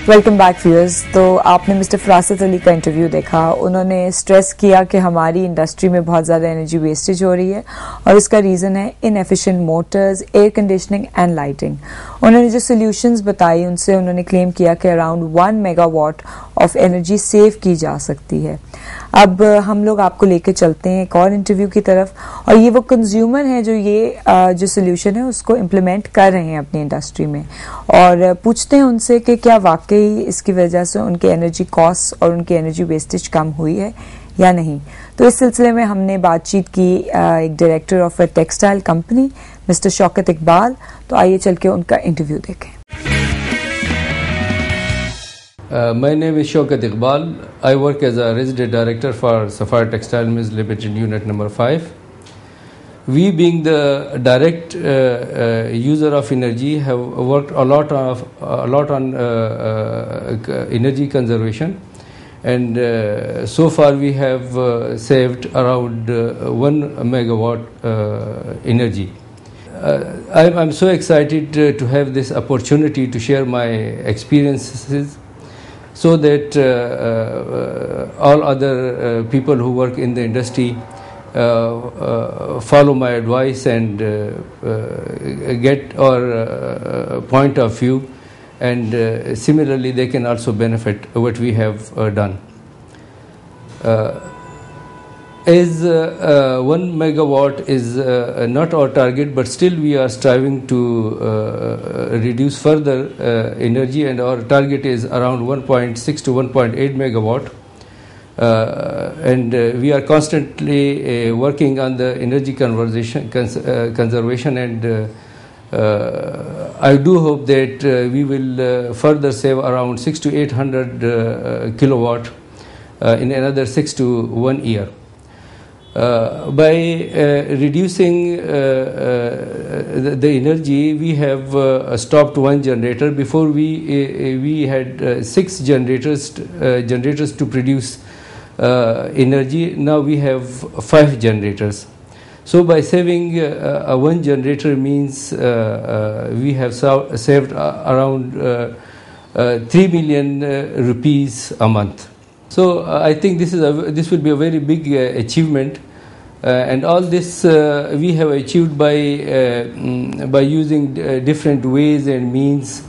Welcome back viewers. तो आपने mister फरासत Ali का इंटरव्यू देखा। उन्होंने स्ट्रेस किया कि हमारी इंडस्ट्री में बहुत ज़्यादा एनर्जी वेस्टेज हो रही है और इसका रीज़न है inefficient Motors, air conditioning and lighting. उन्होंने जो सोल्यूशंस बताई उनसे उन्होंने क्लेम किया कि around 1 megawatt of energy save की जा सकती है। अब हम लोग आपको लेके चलते हैं एक और इंटरव्यू की तरफ, और ये वो कंज्यूमर हैं जो ये जो सोल्यूशन है उसको इम्प्लीमेंट कर रहे हैं अपनी इंडस्ट्री में, और पूछते हैं उनसे कि क्या वाकई इसकी वजह से उनके एनर्जी कॉस्ट और उनकी एनर्जी वेस्टेज कम हुई है या नहीं। तो इस सिलसिले में हमने बातचीत की एक director of a textile company mister Shaukat Iqbal. तो आइए चल के उनका इंटरव्यू देखें। My name is Shaukat Iqbal. I work as a resident director for Sapphire Textile Mills Limited Unit Number 5. We, being the direct user of energy, have worked a lot on energy conservation, and so far we have saved around 1 megawatt energy. I'm so excited to have this opportunity to share my experiences, so that all other people who work in the industry follow my advice and get our point of view, and similarly they can also benefit what we have done. As 1 megawatt is not our target, but still we are striving to reduce further energy, and our target is around 1.6 to 1.8 megawatt. And we are constantly working on the energy conservation, and I do hope that we will further save around 6 to 800 kilowatt in another 6 to 1 year. By reducing the energy, we have stopped one generator. Before we had 6 generators to produce energy. Now we have 5 generators. So by saving one generator means we have saved around 3 million rupees a month. So I think this will be a very big achievement, and all this we have achieved by using different ways and means.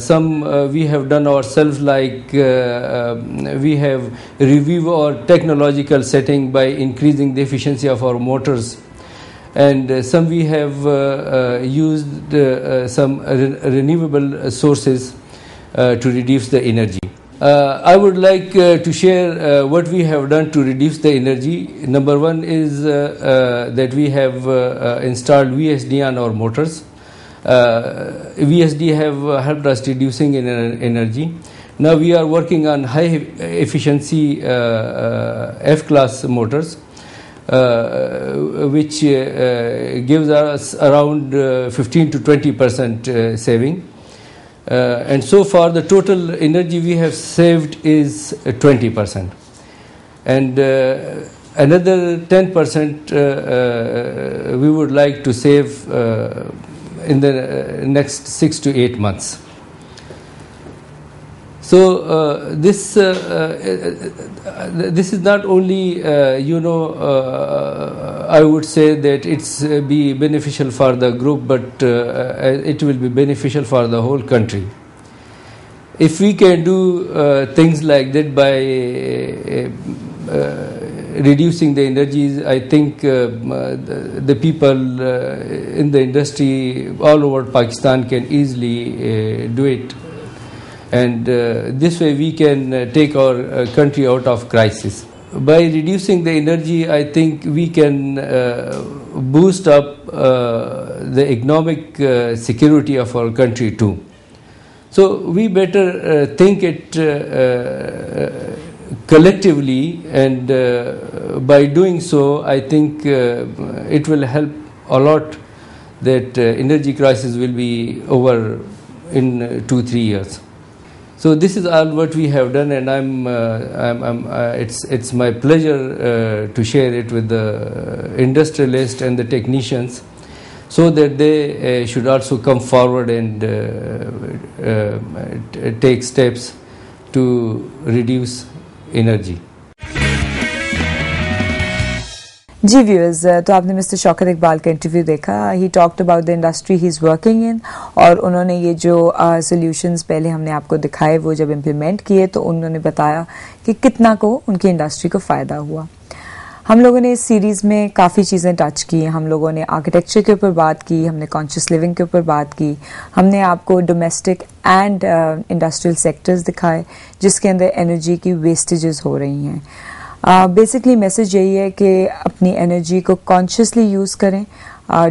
Some we have done ourselves, like we have reviewed our technological setting by increasing the efficiency of our motors, and some we have used some renewable sources to reduce the energy. I would like to share what we have done to reduce the energy. Number one is that we have installed VSD on our motors. VSD have helped us reducing in energy. Now we are working on high efficiency F-class motors, which gives us around 15 to 20% saving. And so far the total energy we have saved is 20%, and another 10% we would like to save in the next 6 to 8 months. So this is not only I would say that it's be beneficial for the group, but it will be beneficial for the whole country. If we can do things like that by reducing the energies, I think the people in the industry all over Pakistan can easily do it, and this way we can take our country out of crisis. By reducing the energy, I think we can boost up the economic security of our country too. So we better think it collectively, and by doing so, I think it will help a lot that energy crisis will be over in 2-3 years. So this is all what we have done, and it's my pleasure to share it with the industrialists and the technicians, so that they should also come forward and take steps to reduce energy. जी viewers, तो आपने Mister Shaukat Iqbal का interview देखा. He talked about the industry he is working in, और उन्होंने ये जो solutions पहले हमने आपको दिखाए वो जब इम्प्लीमेंट किए तो उन्होंने बताया कि कितना को उनकी इंडस्ट्री को फ़ायदा हुआ. हम लोगों ने इस सीरीज़ में काफ़ी चीज़ें टच की. हम लोगों ने आर्किटेक्चर के ऊपर बात की, हमने कॉन्शियस लिविंग के ऊपर बात की, हमने आपको डोमेस्टिक एंड इंडस्ट्रियल सेक्टर्स दिखाए जिसके अंदर एनर्जी की वेस्टेजेस हो रही हैं. बेसिकली मैसेज यही है कि अपनी एनर्जी को कॉन्शियसली यूज़ करें.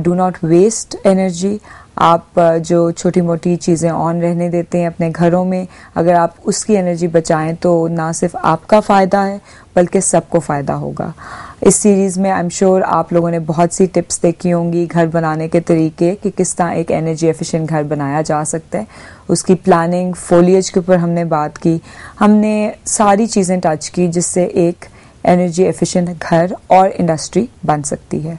Do not waste energy. आप जो छोटी मोटी चीज़ें ऑन रहने देते हैं अपने घरों में, अगर आप उसकी एनर्जी बचाएं तो ना सिर्फ आपका फ़ायदा है बल्कि सबको फ़ायदा होगा. इस सीरीज़ में आई एम श्योर आप लोगों ने बहुत सी टिप्स देखी होंगी घर बनाने के तरीके कि किस तरह एक एनर्जी एफिशिएंट घर बनाया जा सकता है. उसकी प्लानिंग, फोलिएज के ऊपर हमने बात की. हमने सारी चीज़ें टच की जिससे एक एनर्जी एफिशिएंट घर और इंडस्ट्री बन सकती है.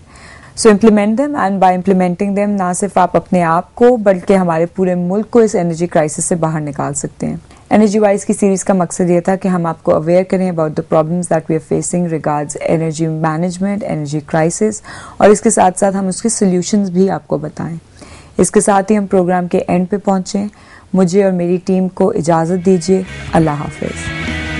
So implement them, and by implementing them ना सिर्फ आप अपने आप को बल्कि हमारे पूरे मुल्क को इस एनर्जी क्राइसिस से बाहर निकाल सकते हैं. एनर्जी वाइज की सीरीज़ का मकसद ये था कि हम आपको अवेयर करें about the problems that we are facing regards energy management, energy crisis, और इसके साथ साथ हम उसके सोल्यूशंस भी आपको बताएं. इसके साथ ही हम प्रोग्राम के एंड पे पहुँचें. मुझे और मेरी टीम को इजाज़त दीजिए. अल्लाह हाफिज़.